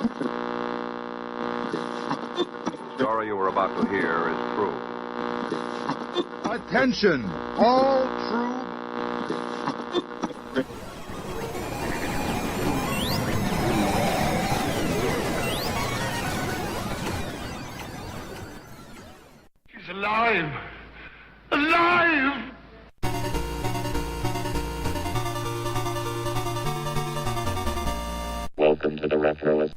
The story you are about to hear is true. Attention, all true. He's alive! Alive! Welcome to the Retroist.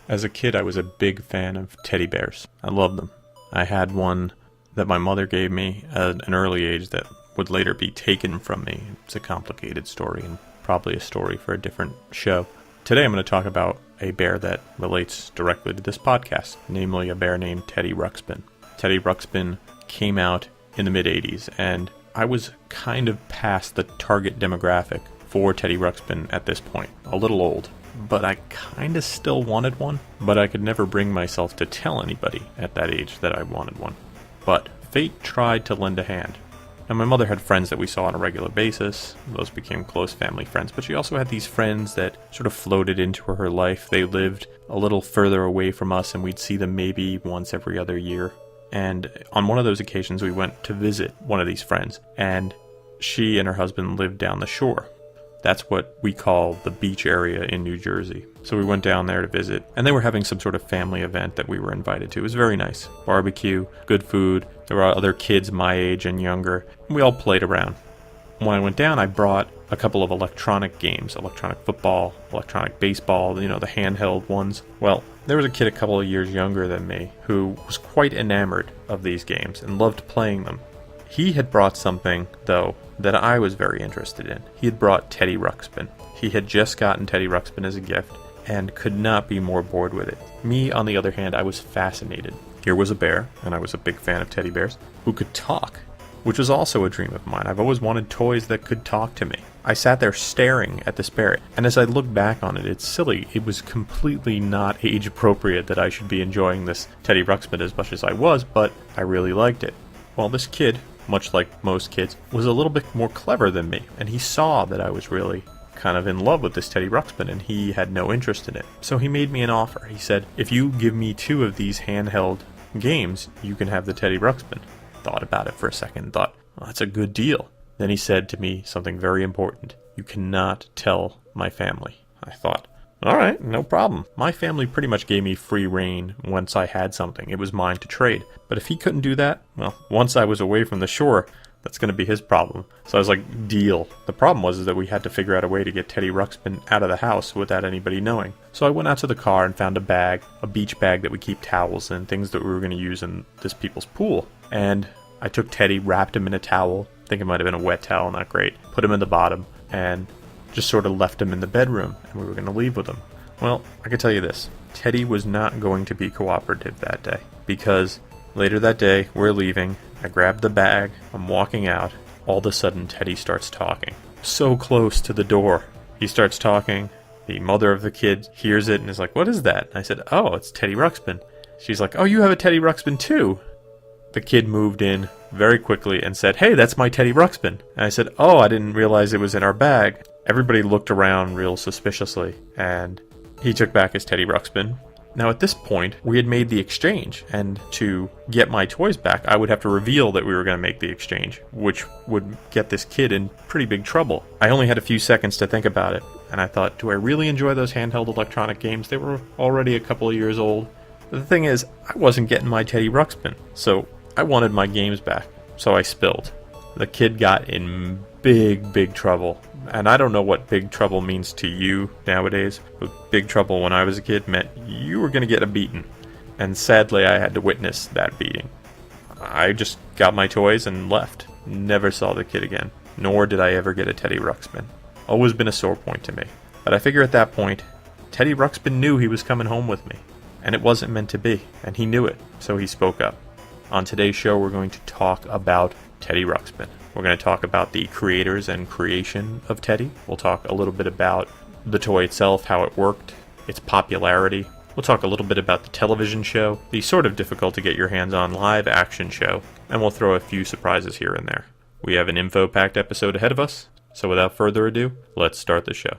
As a kid, I was a big fan of teddy bears. I loved them. I had one that my mother gave me at an early age that would later be taken from me. It's a complicated story and probably a story for a different show. Today I'm going to talk about a bear that relates directly to this podcast, namely a bear named Teddy-Ruxpin. Teddy-Ruxpin came out in the mid-'80s, and I was kind of past the target demographic for Teddy-Ruxpin at this point. A little old. But I kind of still wanted one, but I could never bring myself to tell anybody at that age that I wanted one. But fate tried to lend a hand. Now, my mother had friends that we saw on a regular basis. Those became close family friends, but she also had these friends that sort of floated into her life. They lived a little further away from us, and we'd see them maybe once every other year. And on one of those occasions, we went to visit one of these friends, and she and her husband lived down the shore. That's what we call the beach area in New Jersey. So we went down there to visit, and they were having some sort of family event that we were invited to. It was very nice. Barbecue, good food. There were other kids my age and younger. We all played around. When I went down, I brought a couple of electronic games, electronic football, electronic baseball, the handheld ones. Well, there was a kid a couple of years younger than me who was quite enamored of these games and loved playing them. He had brought something, though, that I was very interested in. He had brought Teddy-Ruxpin. He had just gotten Teddy-Ruxpin as a gift and could not be more bored with it. Me, on the other hand, I was fascinated. Here was a bear, and I was a big fan of teddy bears, who could talk, which was also a dream of mine. I've always wanted toys that could talk to me. I sat there staring at this bear, and as I look back on it, it's silly. It was completely not age appropriate that I should be enjoying this Teddy-Ruxpin as much as I was, but I really liked it. Well, this kid, much like most kids, was a little bit more clever than me, and he saw that I was really kind of in love with this Teddy-Ruxpin, and he had no interest in it. So he made me an offer. He said, if you give me 2 of these handheld games, you can have the Teddy-Ruxpin. Thought about it for a second and thought, well, that's a good deal. Then he said to me something very important. You cannot tell my family. I thought, all right, no problem. My family pretty much gave me free rein once I had something. It was mine to trade. But if he couldn't do that, well, once I was away from the shore, that's going to be his problem. So I was like, deal. The problem was that we had to figure out a way to get Teddy-Ruxpin out of the house without anybody knowing. So I went out to the car and found a bag, a beach bag that we keep towels and things that we were going to use in this people's pool. And I took Teddy, wrapped him in a towel. I think it might have been a wet towel, not great. Put him in the bottom and just sort of left him in the bedroom, and we were going to leave with him. Well, I can tell you this. Teddy was not going to be cooperative that day, because later that day, we're leaving. I grabbed the bag. I'm walking out. All of a sudden, Teddy starts talking. So close to the door. He starts talking. The mother of the kid hears it and is like, what is that? And I said, oh, it's Teddy-Ruxpin. She's like, oh, you have a Teddy-Ruxpin too? The kid moved in very quickly and said, hey, that's my Teddy-Ruxpin. And I said, oh, I didn't realize it was in our bag. Everybody looked around real suspiciously, and he took back his Teddy-Ruxpin. Now, at this point, we had made the exchange, and to get my toys back, I would have to reveal that we were going to make the exchange, which would get this kid in pretty big trouble. I only had a few seconds to think about it, and I thought, do I really enjoy those handheld electronic games? They were already a couple of years old. But the thing is, I wasn't getting my Teddy-Ruxpin, so I wanted my games back, so I spilled. The kid got in big trouble. And I don't know what big trouble means to you nowadays, but big trouble when I was a kid meant you were going to get a beating. And sadly, I had to witness that beating. I just got my toys and left. Never saw the kid again. Nor did I ever get a Teddy-Ruxpin. Always been a sore point to me. But I figure at that point, Teddy-Ruxpin knew he was coming home with me. And it wasn't meant to be. And he knew it. So he spoke up. On today's show, we're going to talk about Teddy-Ruxpin. We're going to talk about the creators and creation of Teddy. We'll talk a little bit about the toy itself, how it worked, its popularity. We'll talk a little bit about the television show, the sort of difficult to get your hands on live action show, and we'll throw a few surprises here and there. We have an info-packed episode ahead of us, so without further ado, let's start the show.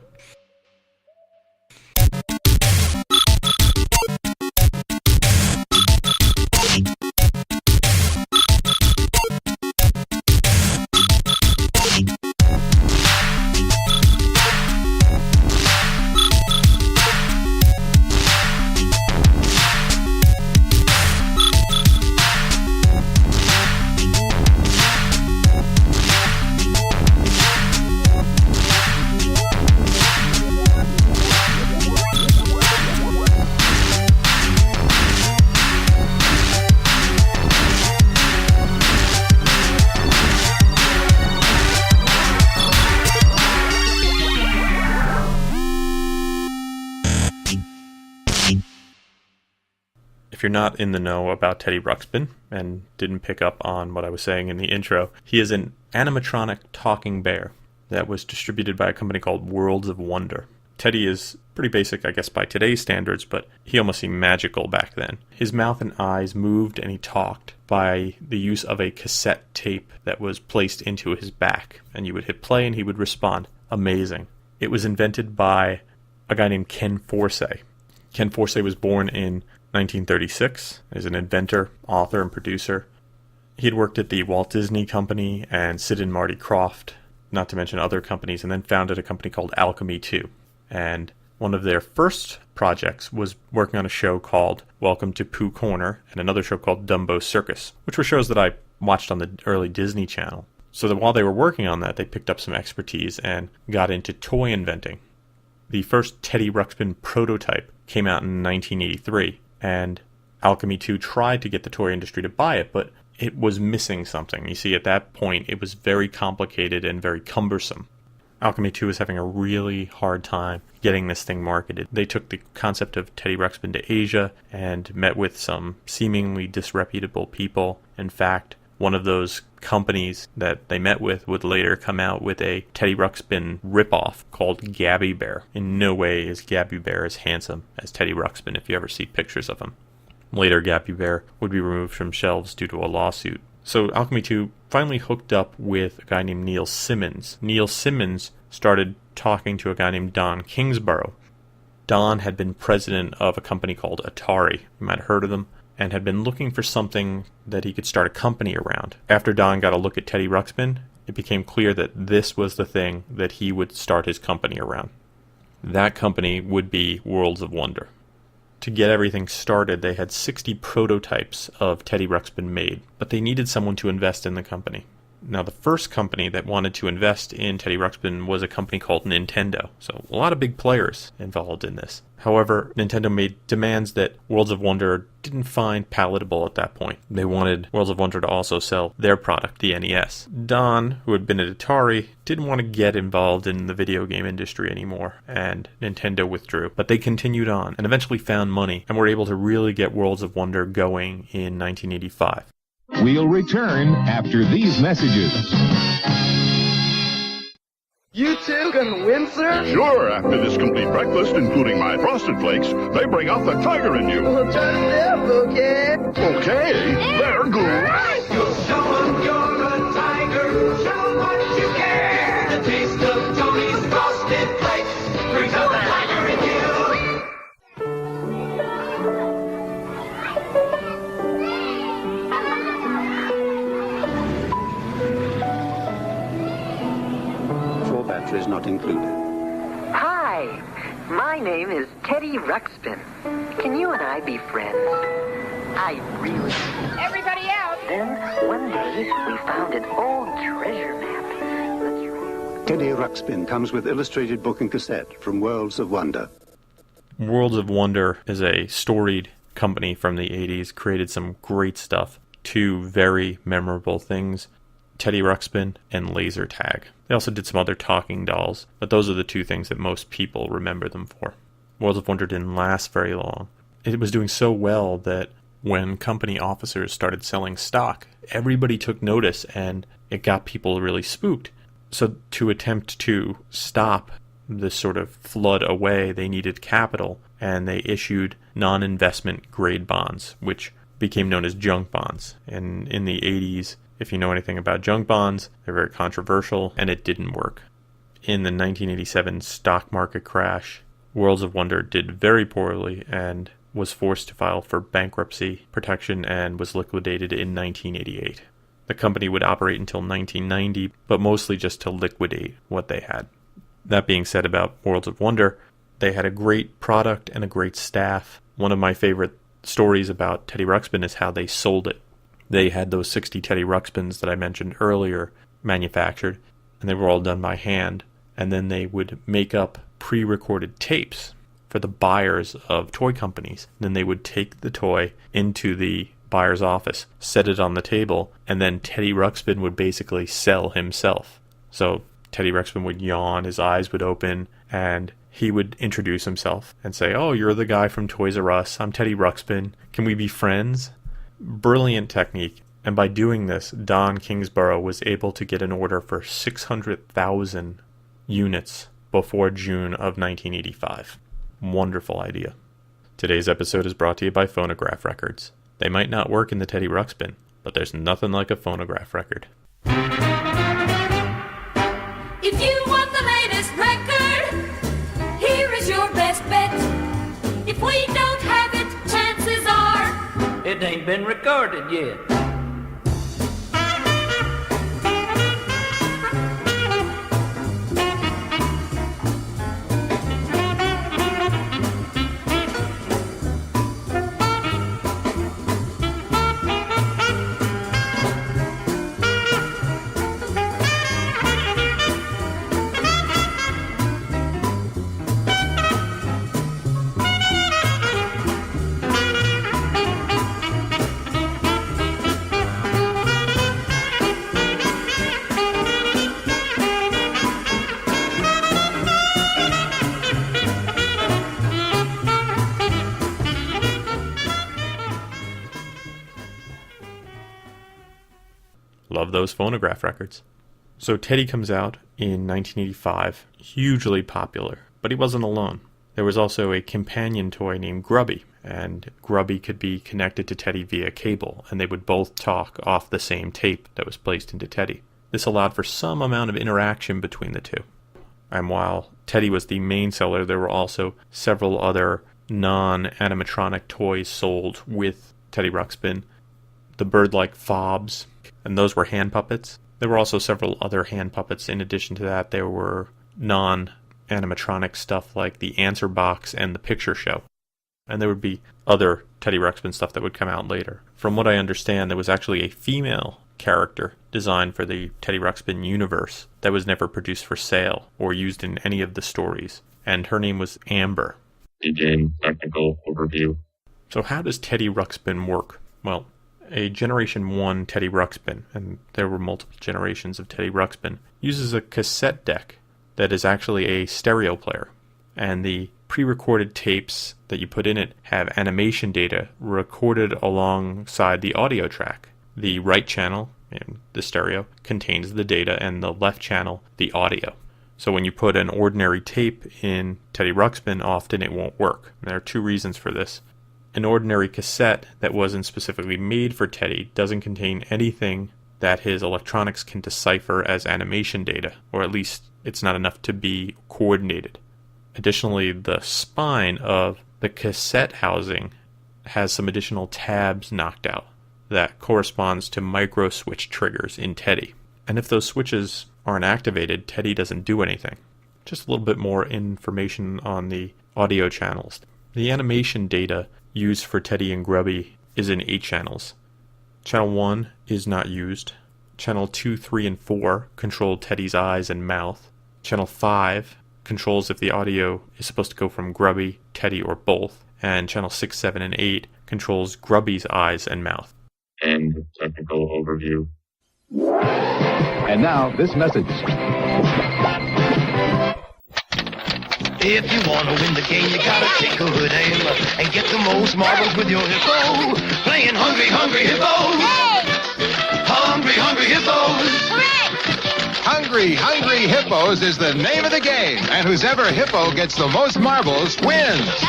If you're not in the know about Teddy Ruxpin and didn't pick up on what I was saying in the intro, he is an animatronic talking bear that was distributed by a company called Worlds of Wonder. Teddy is pretty basic, I guess, by today's standards, but he almost seemed magical back then. His mouth and eyes moved and he talked by the use of a cassette tape that was placed into his back, and you would hit play and he would respond. Amazing. It was invented by a guy named Ken Forsay. Ken Forsay was born in 1936 as an inventor, author, and producer. He had worked at the Walt Disney Company and Sid and Marty Krofft, not to mention other companies, and then founded a company called Alchemy 2. And one of their first projects was working on a show called Welcome to Pooh Corner and another show called Dumbo Circus, which were shows that I watched on the early Disney Channel. So that while they were working on that, they picked up some expertise and got into toy inventing. The first Teddy Ruxpin prototype came out in 1983, and Alchemy 2 tried to get the toy industry to buy it, but it was missing something. You see, at that point, it was very complicated and very cumbersome. Alchemy 2 was having a really hard time getting this thing marketed. They took the concept of Teddy Ruxpin to Asia and met with some seemingly disreputable people. In fact, one of those companies that they met with would later come out with a Teddy Ruxpin ripoff called Gabby Bear. In no way is Gabby Bear as handsome as Teddy Ruxpin if you ever see pictures of him. Later, Gabby Bear would be removed from shelves due to a lawsuit. So Alchemy 2 finally hooked up with a guy named Neil Simmons. Neil Simmons started talking to a guy named Don Kingsborough. Don had been president of a company called Atari. You might have heard of them. And had been looking for something that he could start a company around. After Don got a look at Teddy Ruxpin, it became clear that this was the thing that he would start his company around. That company would be Worlds of Wonder. To get everything started, they had 60 prototypes of Teddy Ruxpin made, but they needed someone to invest in the company. Now, the first company that wanted to invest in Teddy Ruxpin was a company called Nintendo, so a lot of big players involved in this. However, Nintendo made demands that Worlds of Wonder didn't find palatable at that point. They wanted Worlds of Wonder to also sell their product, the NES. Don, who had been at Atari, didn't want to get involved in the video game industry anymore, and Nintendo withdrew. But they continued on, and eventually found money, and were able to really get Worlds of Wonder going in 1985. We'll return after these messages. You two gonna win, sir? Sure, after this complete breakfast, including my Frosted Flakes, they bring out the tiger in you. Well, turn it up, okay? Okay, they're good. You'll show 'em you're a tiger, show 'em what you care. The taste of Tony's Frosted Flakes brings out the tiger in you. Batteries not included. Hi, my name is Teddy Ruxpin. Can you and I be friends? I really... Everybody out! Then, one day, we found an old treasure map. Let's try. Teddy Ruxpin comes with illustrated book and cassette from Worlds of Wonder. Worlds of Wonder is a storied company from the 80s, created some great stuff. Two very memorable things, Teddy Ruxpin and laser tag. They also did some other talking dolls, but those are the two things that most people remember them for. Worlds of Wonder didn't last very long. It was doing so well that when company officers started selling stock, everybody took notice and it got people really spooked. So to attempt to stop this sort of flood away, they needed capital, and they issued non-investment grade bonds, which became known as junk bonds. And in the 80s, if you know anything about junk bonds, they're very controversial, and it didn't work. In the 1987 stock market crash, Worlds of Wonder did very poorly and was forced to file for bankruptcy protection and was liquidated in 1988. The company would operate until 1990, but mostly just to liquidate what they had. That being said about Worlds of Wonder, they had a great product and a great staff. One of my favorite stories about Teddy Ruxpin is how they sold it. They had those 60 Teddy Ruxpins that I mentioned earlier manufactured, and they were all done by hand. And then they would make up pre-recorded tapes for the buyers of toy companies. Then they would take the toy into the buyer's office, set it on the table, and then Teddy Ruxpin would basically sell himself. So Teddy Ruxpin would yawn, his eyes would open, and he would introduce himself and say, "Oh, you're the guy from Toys R Us. I'm Teddy Ruxpin. Can we be friends?" Brilliant technique. And by doing this, Don Kingsborough was able to get an order for 600,000 units before June of 1985. Wonderful idea. Today's episode is brought to you by phonograph records. They might not work in the Teddy Ruxpin, but there's nothing like a phonograph record. If you want the latest record, here is your best bet. If we don't have it, chances are it ain't been recorded yet. Love those phonograph records. So Teddy comes out in 1985, hugely popular, but he wasn't alone. There was also a companion toy named Grubby, and Grubby could be connected to Teddy via cable, and they would both talk off the same tape that was placed into Teddy. This allowed for some amount of interaction between the two. And while Teddy was the main seller, there were also several other non-animatronic toys sold with Teddy Ruxpin. The bird-like fobs, and those were hand puppets. There were also several other hand puppets. In addition to that, there were non-animatronic stuff like the answer box and the picture show. And there would be other Teddy Ruxpin stuff that would come out later. From what I understand, there was actually a female character designed for the Teddy Ruxpin universe that was never produced for sale or used in any of the stories. And her name was Amber. Begin technical overview. So how does Teddy Ruxpin work? Well, a Generation 1 Teddy Ruxpin, and there were multiple generations of Teddy Ruxpin, uses a cassette deck that is actually a stereo player. And the pre-recorded tapes that you put in it have animation data recorded alongside the audio track. The right channel, in the stereo, contains the data, and the left channel, the audio. So when you put an ordinary tape in Teddy Ruxpin, often it won't work. And there are two reasons for this. An ordinary cassette that wasn't specifically made for Teddy doesn't contain anything that his electronics can decipher as animation data, or at least it's not enough to be coordinated. Additionally, the spine of the cassette housing has some additional tabs knocked out that corresponds to micro switch triggers in Teddy. And if those switches aren't activated, Teddy doesn't do anything. Just a little bit more information on the audio channels. The animation data used for Teddy and Grubby is in 8 channels. Channel 1 is not used. Channel 2, 3, and 4 control Teddy's eyes and mouth. Channel 5 controls if the audio is supposed to go from Grubby, Teddy, or both. And Channel 6, 7, and 8 controls Grubby's eyes and mouth. End technical overview. And now, this message. If you want to win the game, you gotta take a good aim and get the most marbles with your hippo. Playing Hungry, Hungry Hippos. Hungry, Hungry Hippos. Hungry, Hungry Hippos is the name of the game, and whoever hippo gets the most marbles wins.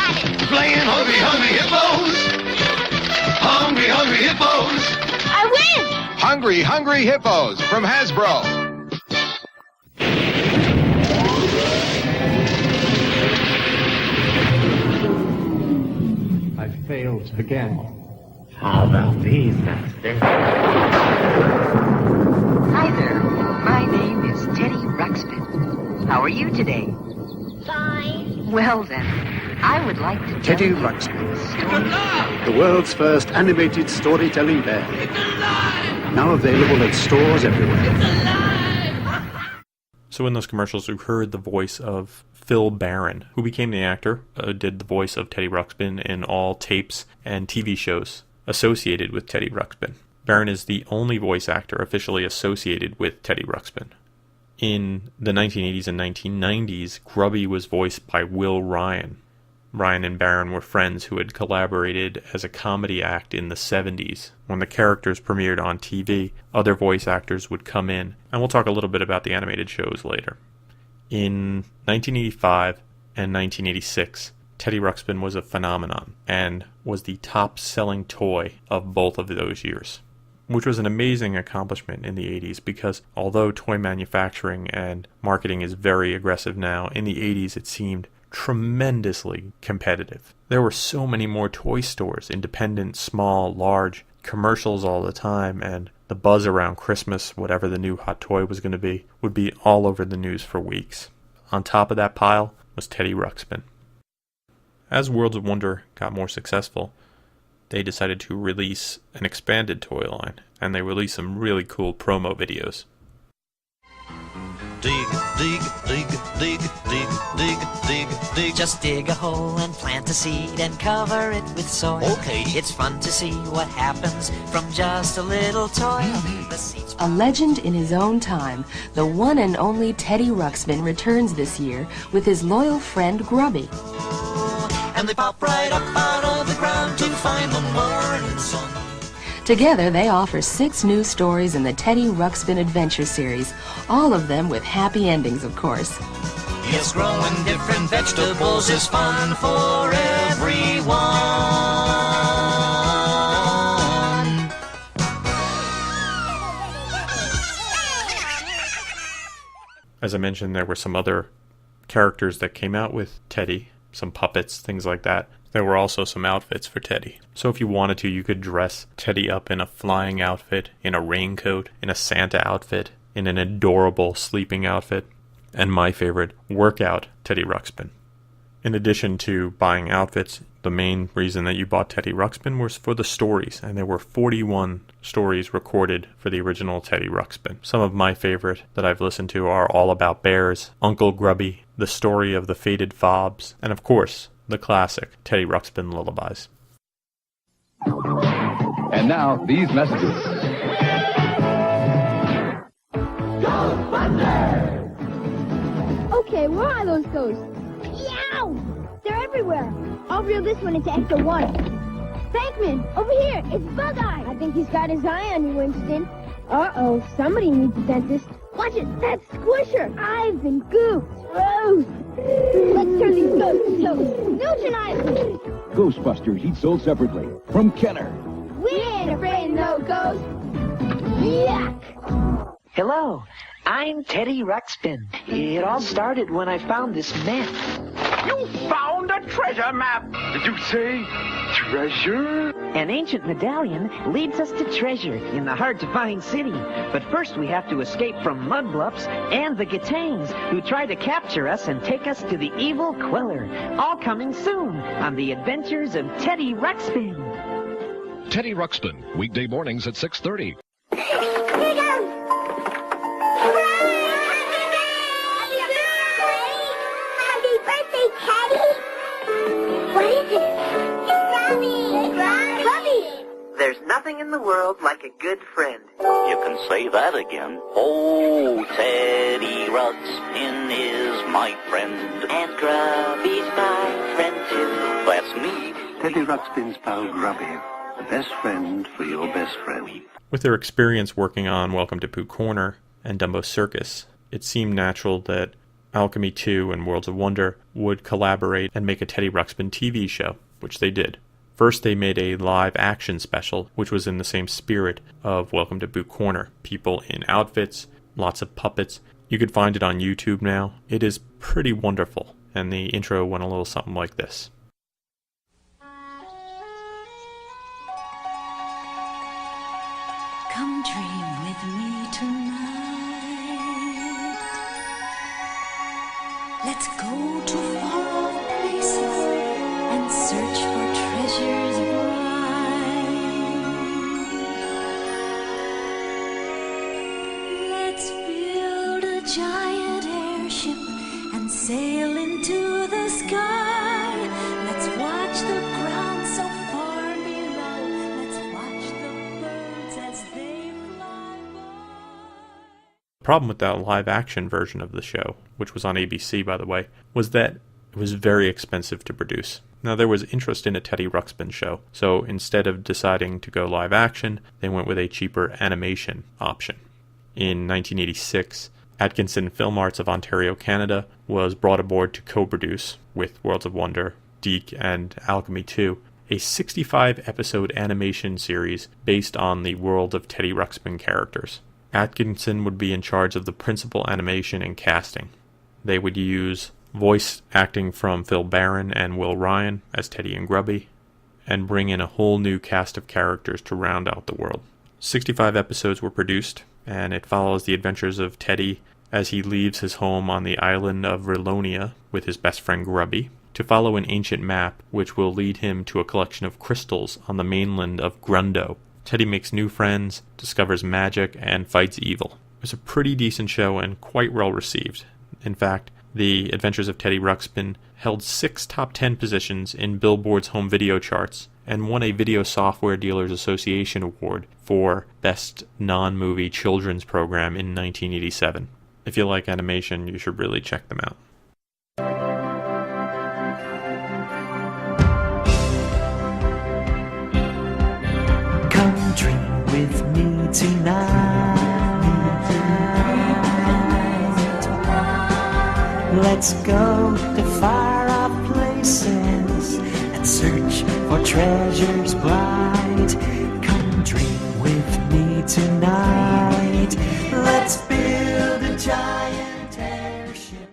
Playing Hungry, Hungry Hippos. Hungry, Hungry Hippos. I win! Hungry, Hungry Hippos from Hasbro. Failed again. How about these, Master? Hi there. My name is Teddy Ruxpin. How are you today? Fine. Well then, I would like to tell Teddy you Ruxpin, a story. the world's first animated storytelling bear. Now available at stores everywhere. So in those commercials, we heard the voice of Phil Barron, who became the actor, did the voice of Teddy Ruxpin in all tapes and TV shows associated with Teddy Ruxpin. Barron is the only voice actor officially associated with Teddy Ruxpin. In the 1980s and 1990s, Grubby was voiced by Will Ryan. Ryan and Barron were friends who had collaborated as a comedy act in the 70s. When the characters premiered on TV, other voice actors would come in, and we'll talk a little bit about the animated shows later. In 1985 and 1986, Teddy Ruxpin was a phenomenon and was the top-selling toy of both of those years, which was an amazing accomplishment in the 80s because although toy manufacturing and marketing is very aggressive now, in the 80s it seemed tremendously competitive. There were so many more toy stores, independent, small, large, commercials all the time, and the buzz around Christmas, whatever the new hot toy was going to be, would be all over the news for weeks. On top of that pile was Teddy Ruxpin. As Worlds of Wonder got more successful, they decided to release an expanded toy line, and they released some really cool promo videos. Dig, dig, dig, dig, dig, dig, dig, dig. Just dig a hole and plant a seed and cover it with soil. Okay. It's fun to see what happens from just a little toil. A legend in his own time, the one and only Teddy Ruxpin returns this year with his loyal friend Grubby. And they pop right up out of the ground to find the morning sun. Together, they offer 6 new stories in the Teddy Ruxpin Adventure series, all of them with happy endings, of course. Yes, growing different vegetables is fun for everyone. As I mentioned, there were some other characters that came out with Teddy, some puppets, things like that. There were also some outfits for Teddy. So if you wanted to, you could dress Teddy up in a flying outfit, in a raincoat, in a Santa outfit, in an adorable sleeping outfit, and my favorite, workout Teddy Ruxpin. In addition to buying outfits, the main reason that you bought Teddy Ruxpin was for the stories, and there were 41 stories recorded for the original Teddy Ruxpin. Some of my favorite that I've listened to are All About Bears, Uncle Grubby, The Story of the Faded Fobs, and of course, the classic Teddy Ruxpin lullabies. And now, these messages. Okay, where are those ghosts? Yow! They're everywhere. I'll reel this one into Ecto 1. Bankman, over here, it's Bug-Eye. I think he's got his eye on you, Winston. Uh-oh, somebody needs a dentist. Watch it, that's Squisher. I've been gooped. Gross. Let's turn these ghosts loose. Neutralize them. Ghostbusters, each sold separately. From Kenner. We ain't afraid of no ghosts. Yuck. Hello, I'm Teddy Ruxpin. It all started when I found this map. You found a treasure map! Did you say treasure? An ancient medallion leads us to treasure in the hard-to-find city. But first we have to escape from Mudbluffs and the Gitangs, who try to capture us and take us to the evil Queller. All coming soon on the adventures of Teddy Ruxpin. Teddy Ruxpin, weekday mornings at 6:30. There's nothing in the world like a good friend. You can say that again. Oh, Teddy Ruxpin is my friend. And Grubby's my friend too. That's me. Teddy Ruxpin's pal Grubby, the best friend for your best friend. With their experience working on Welcome to Pooh Corner and Dumbo Circus, it seemed natural that Alchemy 2 and Worlds of Wonder would collaborate and make a Teddy Ruxpin TV show, which they did. First, they made a live-action special, which was in the same spirit of Welcome to Pooh Corner. People in outfits, lots of puppets. You could find it on YouTube now. It is pretty wonderful, and the intro went a little something like this. Come dream with me tonight. Let's go to far-off places and search for treasures bright. Let's build a giant airship and sail into the sky. Let's watch the ground so far below. Let's watch the birds as they fly by. problem with that live-action version of the show, which was on ABC, by the way, was that it was very expensive to produce. Now, there was interest in a Teddy Ruxpin show, so instead of deciding to go live-action, they went with a cheaper animation option. In 1986, Atkinson Film Arts of Ontario, Canada, was brought aboard to co-produce, with Worlds of Wonder, Deke, and Alchemy 2, a 65-episode animation series based on the world of Teddy Ruxpin characters. Atkinson would be in charge of the principal animation and casting. They would use voice acting from Phil Barron and Will Ryan as Teddy and Grubby, and bring in a whole new cast of characters to round out the world. 65 episodes were produced, and it follows the adventures of Teddy as he leaves his home on the island of Rilonia with his best friend Grubby, to follow an ancient map which will lead him to a collection of crystals on the mainland of Grundo. Teddy makes new friends, discovers magic, and fights evil. It was a pretty decent show and quite well received. In fact, The Adventures of Teddy Ruxpin held 6 top 10 positions in Billboard's home video charts and won a Video Software Dealers Association Award for Best Non-Movie Children's Program in 1987. If you like animation, you should really check them out. Come dream with me tonight. Let's go to far off places and search for treasures bright. Come dream with me tonight. Let's build a giant airship.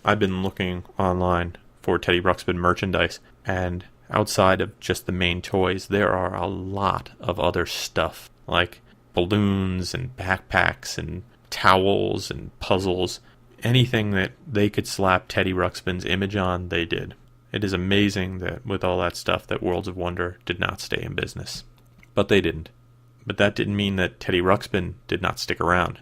I've been looking online for Teddy Ruxpin merchandise, and outside of just the main toys, there are a lot of other stuff, like balloons and backpacks and towels and puzzles. Anything that they could slap Teddy Ruxpin's image on, they did. It is amazing that with all that stuff that Worlds of Wonder did not stay in business. But they didn't. But that didn't mean that Teddy Ruxpin did not stick around.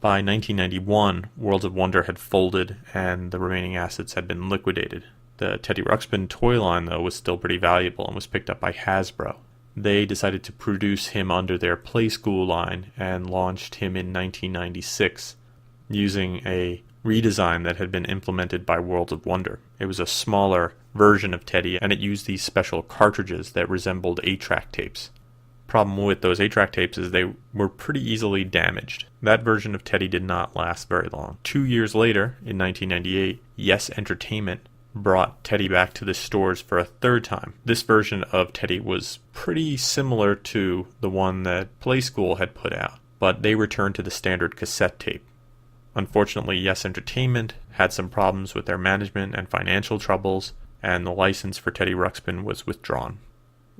By 1991, Worlds of Wonder had folded and the remaining assets had been liquidated. The Teddy Ruxpin toy line, though, was still pretty valuable and was picked up by Hasbro. They decided to produce him under their Play School line and launched him in 1996 using a redesign that had been implemented by Worlds of Wonder. It was a smaller version of Teddy, and it used these special cartridges that resembled 8-track tapes. Problem with those 8-track tapes is they were pretty easily damaged. That version of Teddy did not last very long. 2 years later, in 1998, Yes Entertainment brought Teddy back to the stores for a third time. This version of Teddy was pretty similar to the one that Play School had put out, but they returned to the standard cassette tape. Unfortunately, Yes Entertainment had some problems with their management and financial troubles, and the license for Teddy Ruxpin was withdrawn.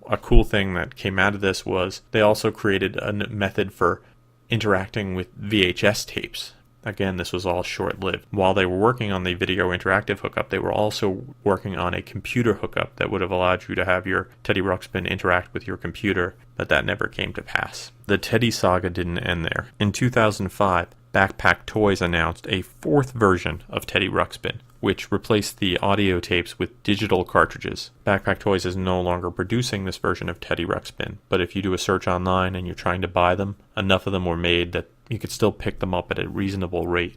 A cool thing that came out of this was they also created a method for interacting with VHS tapes. Again, this was all short-lived. While they were working on the video interactive hookup, they were also working on a computer hookup that would have allowed you to have your Teddy Ruxpin interact with your computer, but that never came to pass. The Teddy saga didn't end there. In 2005, Backpack Toys announced a 4th version of Teddy Ruxpin, which replaced the audio tapes with digital cartridges. Backpack Toys is no longer producing this version of Teddy Ruxpin, but if you do a search online and you're trying to buy them, enough of them were made that you could still pick them up at a reasonable rate.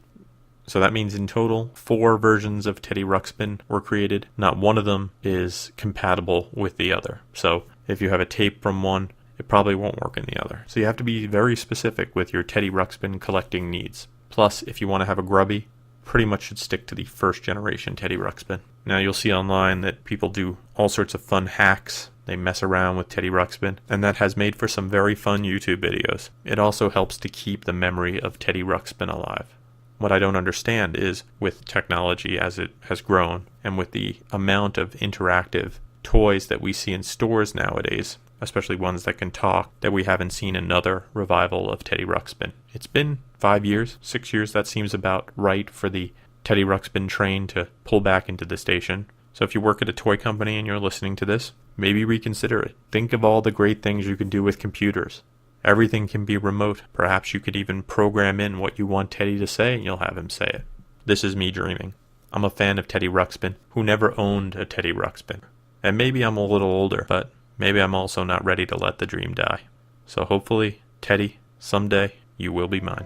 So that means in total, 4 versions of Teddy Ruxpin were created. Not one of them is compatible with the other. So if you have a tape from one, it probably won't work in the other. So you have to be very specific with your Teddy Ruxpin collecting needs. Plus, if you want to have a Grubby, pretty much should stick to the first generation Teddy Ruxpin. Now you'll see online that people do all sorts of fun hacks. They mess around with Teddy Ruxpin, and that has made for some very fun YouTube videos. It also helps to keep the memory of Teddy Ruxpin alive. What I don't understand is, with technology as it has grown, and with the amount of interactive toys that we see in stores nowadays, especially ones that can talk, that we haven't seen another revival of Teddy Ruxpin. It's been 5 years, 6 years, that seems about right for the Teddy Ruxpin train to pull back into the station. So if you work at a toy company and you're listening to this, maybe reconsider it. Think of all the great things you can do with computers. Everything can be remote. Perhaps you could even program in what you want Teddy to say and you'll have him say it. This is me dreaming. I'm a fan of Teddy Ruxpin, who never owned a Teddy Ruxpin. And maybe I'm a little older, but maybe I'm also not ready to let the dream die. So hopefully, Teddy, someday, you will be mine.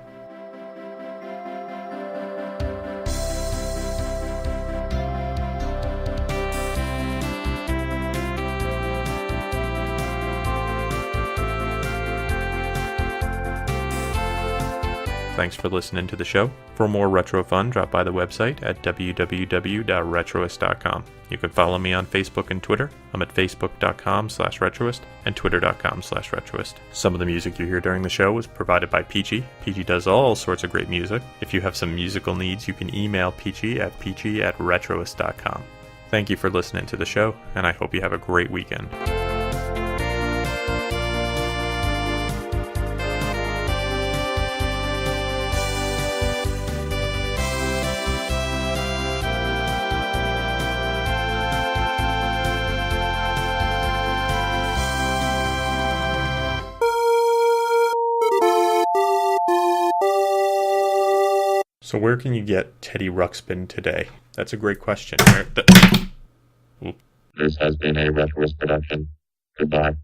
Thanks for listening to the show. For more retro fun, drop by the website at www.retroist.com. You can follow me on Facebook and Twitter. I'm at facebook.com/retroist and twitter.com/retroist. Some of the music you hear during the show was provided by Peachy. Peachy does all sorts of great music. If you have some musical needs, you can email Peachy at retroist.com. Thank you for listening to the show, and I hope you have a great weekend. So where can you get Teddy-Ruxpin today? That's a great question. This has been a Retroist production. Goodbye.